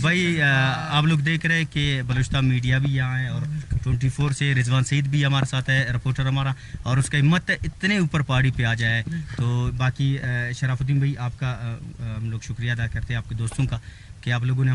भाई आप लोग देख रहे हैं कि बलूचिस्तान मीडिया भी यहाँ है और 24 से रिजवान सईद भी हमारे साथ है, रिपोर्टर हमारा, और उसका हिम्मत इतने ऊपर पहाड़ी पे आ जाए। तो बाकी शराफुद्दीन भाई आपका हम लोग शुक्रिया अदा करते हैं, आपके दोस्तों का, कि आप लोगों ने